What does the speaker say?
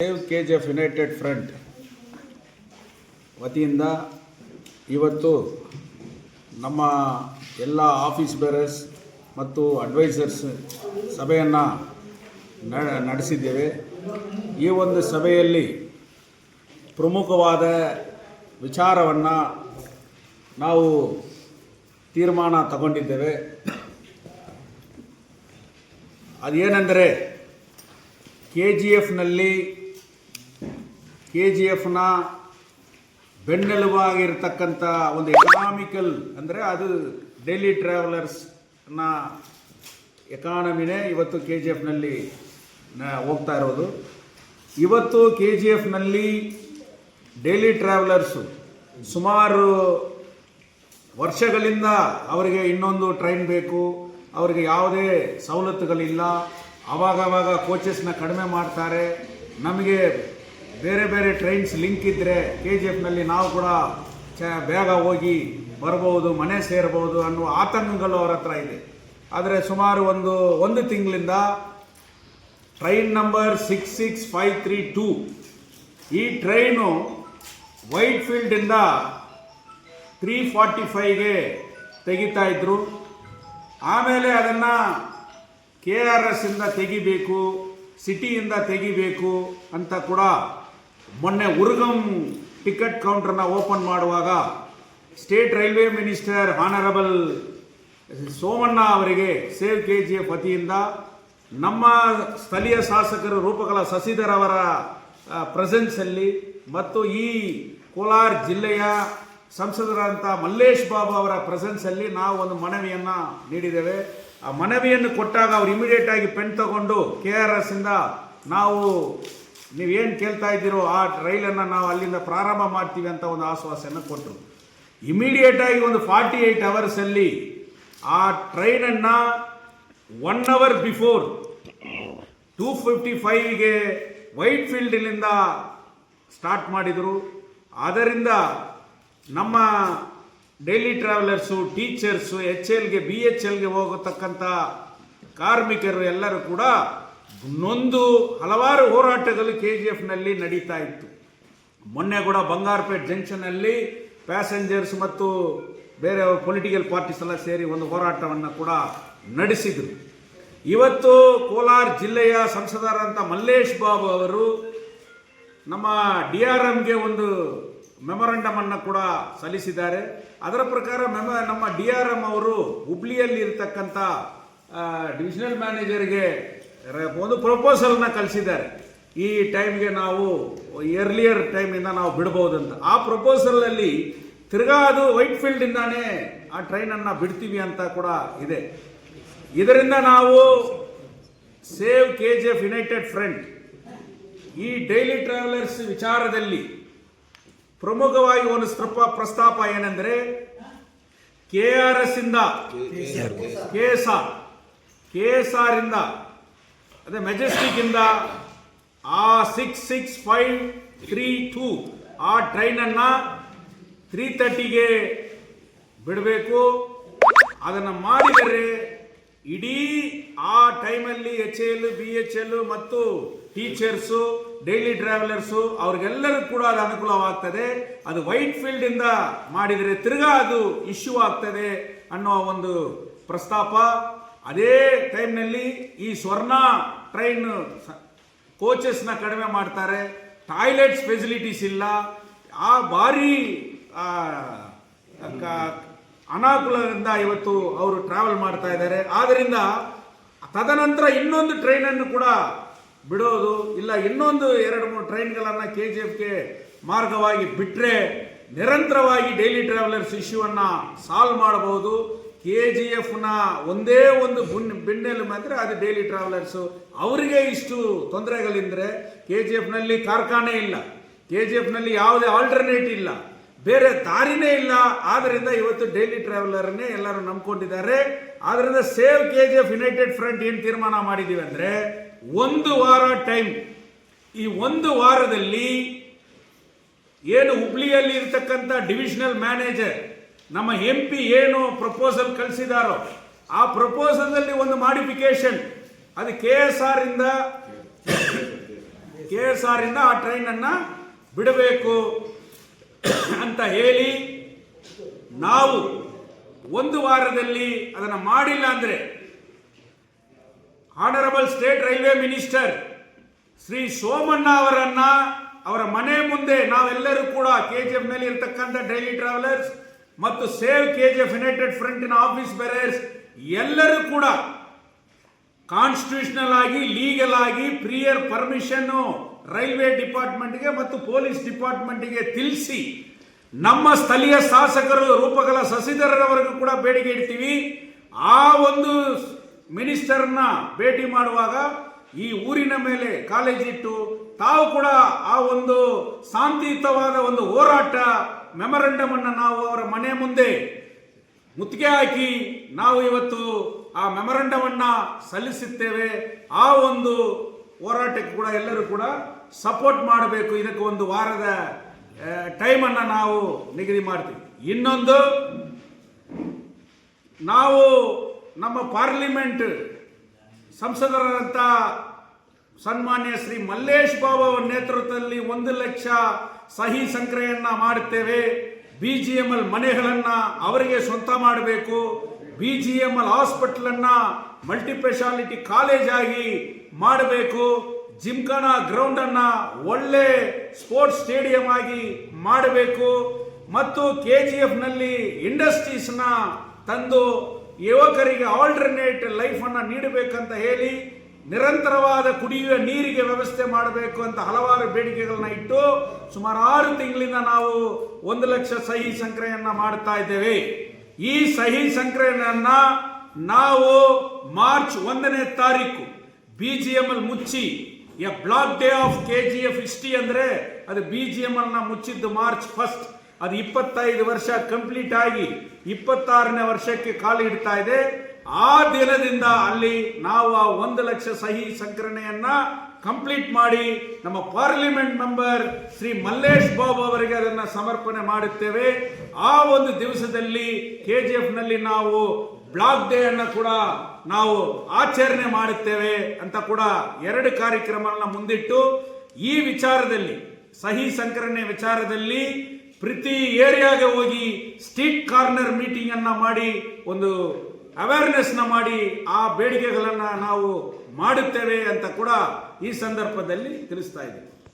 Save KGF United front ವತಿಯಿಂದ ಇವತ್ತು ನಮ್ಮ ಎಲ್ಲ ಆಫೀಸ್ ಬೇರರ್ಸ್ ಮತ್ತು ಅಡ್ವೈಸರ್ಸ್ ಸಭೆಯನ್ನು ನಡೆಸಿದ್ದೇವೆ. ಈ ಒಂದು ಸಭೆಯಲ್ಲಿ ಪ್ರಮುಖವಾದ ವಿಚಾರವನ್ನು ನಾವು ತೀರ್ಮಾನ ತಗೊಂಡಿದ್ದೇವೆ. ಅದೇನೆಂದರೆ KGFನ ಬೆನ್ನೆಲುಬಾಗಿರ್ತಕ್ಕಂಥ ಒಂದು ಎಕನಾಮಿಕಲ್ ಅಂದರೆ ಅದು ಡೈಲಿ ಟ್ರಾವೆಲರ್ಸ್ನ ಎಕಾನಮಿನೇ ಇವತ್ತು KGFನಲ್ಲಿ ಹೋಗ್ತಾ ಇರೋದು. ಇವತ್ತು KGFನಲ್ಲಿ ಡೈಲಿ ಟ್ರಾವೆಲರ್ಸು ಸುಮಾರು ವರ್ಷಗಳಿಂದ ಅವರಿಗೆ ಇನ್ನೊಂದು ಟ್ರೈನ್ ಬೇಕು, ಅವರಿಗೆ ಯಾವುದೇ ಸವಲತ್ತುಗಳಿಲ್ಲ, ಆವಾಗವಾಗ ಕೋಚಸ್ನ ಕಡಿಮೆ ಮಾಡ್ತಾರೆ, ನಮಗೆ ಬೇರೆ ಬೇರೆ ಟ್ರೈನ್ಸ್ ಲಿಂಕ್ ಇದ್ದರೆ KGFನಲ್ಲಿ ನಾವು ಕೂಡ ಬೇಗ ಹೋಗಿ ಬರ್ಬೋದು, ಮನೆ ಸೇರ್ಬೋದು ಅನ್ನುವ ಆತಂಕಗಳು ಅವರ ಹತ್ರ ಇದೆ. ಆದರೆ ಸುಮಾರು ಒಂದು ತಿಂಗಳಿಂದ ಟ್ರೈನ್ ನಂಬರ್ 66532 ಈ ಟ್ರೈನು ವೈಟ್ಫೀಲ್ಡಿಂದ 345ಗೆ ತೆಗಿತಾ ಇದ್ರು. ಆಮೇಲೆ ಅದನ್ನು KRS ಇಂದ ತೆಗಿಬೇಕು, ಸಿಟಿಯಿಂದ ತೆಗಿಬೇಕು ಅಂತ ಕೂಡ ಮೊನ್ನೆ ಉರ್ಗಂ ಟಿಕೆಟ್ ಕೌಂಟರ್ನ ಓಪನ್ ಮಾಡುವಾಗ state railway minister honourable Somanna ಅವರಿಗೆ ಸೇವ್ KGF ವತಿಯಿಂದ ನಮ್ಮ ಸ್ಥಳೀಯ ಶಾಸಕರು ರೂಪಕಲಾ ಶಶಿಧರ್ ಅವರ ಪ್ರೆಸೆನ್ಸಲ್ಲಿ ಮತ್ತು ಈ ಕೋಲಾರ ಜಿಲ್ಲೆಯ ಸಂಸದರಾದಂಥ ಮಲ್ಲೇಶ್ ಬಾಬು ಅವರ ಪ್ರೆಸೆನ್ಸಲ್ಲಿ ನಾವು ಒಂದು ಮನವಿಯನ್ನು ನೀಡಿದ್ದೇವೆ. ಆ ಮನವಿಯನ್ನು ಕೊಟ್ಟಾಗ ಅವರು ಇಮಿಡಿಯೇಟ್ ಆಗಿ ಪೆನ್ ತಗೊಂಡು KRS ಇಂದ ನಾವು ನೀವೇನು ಕೇಳ್ತಾ ಇದ್ದೀರೋ ಆ ರೈಲನ್ನು ನಾವು ಅಲ್ಲಿಂದ ಪ್ರಾರಂಭ ಮಾಡ್ತೀವಿ ಅಂತ ಒಂದು ಆಶ್ವಾಸನೆ ಕೊಟ್ಟರು. ಇಮಿಡಿಯೇಟ್ ಆಗಿ ಒಂದು 48 ಅವರ್ಸಲ್ಲಿ ಆ ಟ್ರೈನನ್ನು 1 ಅವರ್ ಬಿಫೋರ್ 255ಗೆ ವೈಟ್ಫೀಲ್ಡಿನಿಂದ ಸ್ಟಾರ್ಟ್ ಮಾಡಿದರು. ಅದರಿಂದ ನಮ್ಮ ಡೈಲಿ ಟ್ರಾವೆಲರ್ಸು, ಟೀಚರ್ಸು, HLಗೆ BHLಗೆ ಹೋಗತಕ್ಕಂಥ ಕಾರ್ಮಿಕರು ಎಲ್ಲರೂ ಕೂಡ ನೊಂದು ಹಲವಾರು ಹೋರಾಟಗಳು KGFನಲ್ಲಿ ನಡೀತಾ ಇತ್ತು. ಮೊನ್ನೆ ಕೂಡ ಬಂಗಾರಪೇಟ್ ಜಂಕ್ಷನಲ್ಲಿ ಪ್ಯಾಸೆಂಜರ್ಸ್ ಮತ್ತು ಬೇರೆ ಪೊಲಿಟಿಕಲ್ ಪಾರ್ಟೀಸ್ ಎಲ್ಲ ಸೇರಿ ಒಂದು ಹೋರಾಟವನ್ನು ಕೂಡ ನಡೆಸಿದರು. ಇವತ್ತು ಕೋಲಾರ ಜಿಲ್ಲೆಯ ಸಂಸದರಾದಂಥ ಮಲ್ಲೇಶ್ ಬಾಬು ಅವರು ನಮ್ಮ DRMಗೆ ಒಂದು ಮೆಮೊರಂಡಮನ್ನು ಕೂಡ ಸಲ್ಲಿಸಿದ್ದಾರೆ. ಅದರ ಪ್ರಕಾರ ನಮ್ಮ DRM ಅವರು ಹುಬ್ಳಿಯಲ್ಲಿ ಇರತಕ್ಕಂಥ ಡಿವಿಷನಲ್ ಮ್ಯಾನೇಜರ್ಗೆ ಒಂದು ಪ್ರಪೋಸಲ್ನ ಕಳಿಸಿದ್ದಾರೆ. ಈ ಟೈಮ್ಗೆ ನಾವು ಎರ್ಲಿಯರ್ ಟೈಮಿಂದ ನಾವು ಬಿಡ್ಬೋದಂತ. ಆ ಪ್ರಪೋಸಲಲ್ಲಿ ತಿರ್ಗಾ ಅದು ವೈಟ್ಫೀಲ್ಡಿಂದಾನೇ ಆ ಟ್ರೈನನ್ನು ಬಿಡ್ತೀವಿ ಅಂತ ಕೂಡ ಇದೆ. ಇದರಿಂದ ನಾವು ಸೇವ್ KGF ಯುನೈಟೆಡ್ ಫ್ರಂಟ್ ಈ ಡೈಲಿ ಟ್ರಾವೆಲರ್ಸ್ ವಿಚಾರದಲ್ಲಿ ಪ್ರಮುಖವಾಗಿ ಒಂದು ಪ್ರಸ್ತಾಪ ಏನೆಂದರೆ KRS ಇಂದ KSR ಇಂದ ಅದೇ ಮೆಜೆಸ್ಟಿಕ್ ಇಂದ ಆ 66532 ಆ ಟ್ರೈನನ್ನು 330ಗೆ ಬಿಡಬೇಕು. ಅದನ್ನು ಮಾಡಿದರೆ ಇಡೀ ಆ ಟೈಮಲ್ಲಿ HL BHL ಮತ್ತು ಟೀಚರ್ಸು, ಡೈಲಿ ಟ್ರಾವೆಲರ್ಸು ಅವ್ರಿಗೆಲ್ಲರೂ ಕೂಡ ಅದು ಅನುಕೂಲವಾಗ್ತದೆ. ಅದು ವೈಟ್ಫೀಲ್ಡಿಂದ ಮಾಡಿದರೆ ತಿರ್ಗಾ ಅದು ಇಶ್ಯೂ ಆಗ್ತದೆ ಅನ್ನೋ ಒಂದು ಪ್ರಸ್ತಾಪ. ಅದೇ ಟೈಮ್ನಲ್ಲಿ ಈ ಸ್ವರ್ಣ ಟ್ರೈನ್ ಕೋಚಸ್ನ ಕಡಿಮೆ ಮಾಡ್ತಾರೆ, ಟಾಯ್ಲೆಟ್ಸ್ ಫೆಸಿಲಿಟೀಸ್ ಇಲ್ಲ, ಆ ಭಾರಿ ಅನಾನುಕೂಲದಿಂದ ಇವತ್ತು ಅವರು ಟ್ರಾವೆಲ್ ಮಾಡ್ತಾ ಇದ್ದಾರೆ. ಆದ್ದರಿಂದ ತದನಂತರ ಇನ್ನೊಂದು ಟ್ರೈನನ್ನು ಕೂಡ ಬಿಡೋದು ಇಲ್ಲ, ಇನ್ನೊಂದು 2-3 ಟ್ರೈನ್ಗಳನ್ನು KGFಗೆ ಮಾರ್ಗವಾಗಿ ಬಿಟ್ಟರೆ ನಿರಂತರವಾಗಿ ಡೈಲಿ ಟ್ರಾವೆಲರ್ಸ್ ಇಶ್ಯೂವನ್ನು ಸಾಲ್ವ್ ಮಾಡಬಹುದು. KGFನ ಒಂದೇ ಒಂದು ಬೆನ್ನೆಲುಬು ಅಂದರೆ ಅದು ಡೈಲಿ ಟ್ರಾವೆಲರ್ಸು. ಅವರಿಗೆ ಇಷ್ಟು ತೊಂದರೆಗಳಿಂದರೆ KGFನಲ್ಲಿ ಕಾರ್ಖಾನೆ ಇಲ್ಲ, KGFನಲ್ಲಿ ಯಾವುದೇ ಆಲ್ಟರ್ನೇಟ್ ಇಲ್ಲ, ಬೇರೆ ದಾರಿನೇ ಇಲ್ಲ. ಆದ್ದರಿಂದ ಇವತ್ತು ಡೈಲಿ ಟ್ರಾವೆಲರ್ನೇ ಎಲ್ಲರೂ ನಂಬ್ಕೊಂಡಿದ್ದಾರೆ. ಆದ್ದರಿಂದ ಸೇವ್ KGF ಯುನೈಟೆಡ್ ಫ್ರಂಟ್ ಏನು ತೀರ್ಮಾನ ಮಾಡಿದ್ದೀವಿ ಅಂದರೆ 1 ವಾರ ಟೈಮ್, ಈ 1 ವಾರದಲ್ಲಿ ಏನು ಹುಬ್ಳಿಯಲ್ಲಿ ಇರ್ತಕ್ಕಂಥ ಡಿವಿಷನಲ್ ಮ್ಯಾನೇಜರ್ ನಮ್ಮ MP ಏನು ಪ್ರಪೋಸಲ್ ಕಳಿಸಿದಾರೋ ಆ ಪ್ರಪೋಸಲ್ನಲ್ಲಿ ಒಂದು ಮಾಡಿಫಿಕೇಶನ್ ಅದು KSR ಇಂದ KSR ಇಂದ ಆ ಟ್ರೈನನ್ನು ಬಿಡಬೇಕು ಅಂತ ಹೇಳಿ ನಾವು ಒಂದು ವಾರದಲ್ಲಿ ಅದನ್ನು ಮಾಡಿಲ್ಲ ಅಂದರೆ honourable state railway minister Shri Somanna ಅವರ ಮನೆ ಮುಂದೆ ನಾವೆಲ್ಲರೂ ಕೂಡ KGF ನಲ್ಲಿ ಇರತಕ್ಕಂಥ ಡೈಲಿ ಟ್ರಾವೆಲರ್ಸ್ ಮತ್ತು ಸೇವ್ KGF ಯುನೈಟೆಡ್ ಫ್ರಂಟಿನ ಆಫೀಸ್ ಬೇರರ್ಸ್ ಎಲ್ಲರೂ ಕೂಡ ಕಾನ್ಸ್ಟಿಟ್ಯೂಷನಲ್ ಆಗಿ ಲೀಗಲ್ ಆಗಿ ಪ್ರಿಯರ್ ಪರ್ಮಿಷನ್ ರೈಲ್ವೆ ಡಿಪಾರ್ಟ್ಮೆಂಟ್ಗೆ ಮತ್ತು ಪೊಲೀಸ್ ಡಿಪಾರ್ಟ್ಮೆಂಟ್ಗೆ ತಿಳಿಸಿ ನಮ್ಮ ಸ್ಥಳೀಯ ಶಾಸಕರು ರೂಪಕಲ ಶಶಿಧರರವರೆಗೂ ಕೂಡ ಬೇಡಿಕೆ ಇಡ್ತೀವಿ. ಆ ಒಂದು ಮಿನಿಸ್ಟರ್ನ ಭೇಟಿ ಮಾಡುವಾಗ ಈ ಊರಿನ ಮೇಲೆ ಕಾಲೇಜಿಟ್ಟು ತಾವು ಕೂಡ ಆ ಒಂದು ಶಾಂತಿಯುತವಾದ ಒಂದು ಹೋರಾಟ ಮೆಮೊರಂಡಮ್ ಅನ್ನು ನಾವು ಅವರ ಮನೆ ಮುಂದೆ ಮುತ್ತಿಗೆ ಹಾಕಿ ನಾವು ಇವತ್ತು ಆ ಮೆಮೊರಂಡಮ್ ಅನ್ನ ಸಲ್ಲಿಸುತ್ತೇವೆ. ಆ ಒಂದು ಹೋರಾಟಕ್ಕೆ ಕೂಡ ಎಲ್ಲರೂ ಕೂಡ ಸಪೋರ್ಟ್ ಮಾಡಬೇಕು. ಇದಕ್ಕೆ ಒಂದು ವಾರದ ಟೈಮನ್ನು ನಾವು ನಿಗದಿ ಮಾಡ್ತೀವಿ. ಇನ್ನೊಂದು, ನಾವು ನಮ್ಮ ಪಾರ್ಲಿಮೆಂಟ್ ಸಂಸದರಾದಂಥ ಸನ್ಮಾನ್ಯ ಶ್ರೀ ಮಲ್ಲೇಶ್ ಬಾಬು ಅವರ ನೇತೃತ್ವದಲ್ಲಿ 1 ಲಕ್ಷ ಸಹಿ ಸಂಗ್ರಹಣೆಯನ್ನ ಮಾಡುತ್ತೇವೆ. BGML ಮನೆಗಳನ್ನು ಅವರಿಗೆ ಸ್ವಂತ ಮಾಡಬೇಕು. BGML ಹಾಸ್ಪಿಟಲ್ ಅನ್ನ ಮಲ್ಟಿಸ್ಪೆಷಾಲಿಟಿ ಕಾಲೇಜ್ ಆಗಿ ಮಾಡಬೇಕು. ಜಿಮ್ಖಾನಾ ಗ್ರೌಂಡ್ ಅನ್ನ ಒಳ್ಳೆ ಸ್ಪೋರ್ಟ್ಸ್ ಸ್ಟೇಡಿಯಂ ಆಗಿ ಮಾಡಬೇಕು. ಮತ್ತು KGF ನಲ್ಲಿ ಇಂಡಸ್ಟ್ರೀಸ್ ನ ತಂದು ಯುವಕರಿಗೆ ಆಲ್ಟರ್ನೇಟ್ ಲೈಫ್ ಅನ್ನ ನೀಡಬೇಕಂತ ಹೇಳಿ ನಿರಂತರವಾದ ಕುಡಿಯುವ ನೀರಿಗೆ ವ್ಯವಸ್ಥೆ ಮಾಡಬೇಕು ಅಂತ ಹಲವಾರು ಬೇಡಿಕೆಗಳನ್ನ ಇಟ್ಟು ಸುಮಾರು 6 ತಿಂಗಳಿಂದ ನಾವು 1 ಲಕ್ಷ ಸಹಿ ಸಂಗ್ರಹಣೆಯನ್ನ ಮಾಡ್ತಾ ಇದ್ದೇವೆ. ಈ ಸಹಿ ಸಂಗ್ರಹಣೆಯನ್ನ ನಾವು ಮಾರ್ಚ್ 1ನೇ ತಾರೀಕು BGML ಮುಚ್ಚಿ black day of KGF history ಅಂದ್ರೆ ಅದು BGML ನ ಮುಚ್ಚಿದ್ದು ಮಾರ್ಚ್ 1. ಅದು 25 ವರ್ಷ ಕಂಪ್ಲೀಟ್ ಆಗಿ 26ನೇ ವರ್ಷಕ್ಕೆ ಕಾಲು ಇಡ್ತಾ ಇದೆ. ಆ ದಿನದಿಂದ ಅಲ್ಲಿ ನಾವು ಆ 1 ಲಕ್ಷ ಸಹಿ ಸಂಗ್ರಹಣೆಯನ್ನ ಕಂಪ್ಲೀಟ್ ಮಾಡಿ ನಮ್ಮ ಪಾರ್ಲಿಮೆಂಟ್ ಮೆಂಬರ್ ಶ್ರೀ ಮಲ್ಲೇಶ್ ಬಾಬು ಅವರಿಗೆ ಅದನ್ನು ಸಮರ್ಪಣೆ ಮಾಡುತ್ತೇವೆ. ಆ ಒಂದು ದಿವಸದಲ್ಲಿ KGF ನಲ್ಲಿ ನಾವು ಬ್ಲಾಕ್ ಡೇ ಅನ್ನು ಕೂಡ ನಾವು ಆಚರಣೆ ಮಾಡುತ್ತೇವೆ ಅಂತ ಕೂಡ 2 ಕಾರ್ಯಕ್ರಮಗಳನ್ನ ಮುಂದಿಟ್ಟು ಈ ವಿಚಾರದಲ್ಲಿ ಸಹಿ ಸಂಗ್ರಹಣೆ ವಿಚಾರದಲ್ಲಿ ಪ್ರತಿ ಏರಿಯಾಗೆ ಹೋಗಿ ಸ್ಟ್ರೀಟ್ ಕಾರ್ನರ್ ಮೀಟಿಂಗ್ ಅನ್ನ ಮಾಡಿ ಒಂದು ಅವೇರ್ನೆಸ್ ನ ಮಾಡಿ ಆ ಬೇಡಿಕೆಗಳನ್ನ ನಾವು ಮಾಡುತ್ತೇವೆ ಅಂತ ಕೂಡ ಈ ಸಂದರ್ಭದಲ್ಲಿ ತಿಳಿಸ್ತಾ ಇದ್ದೀವಿ.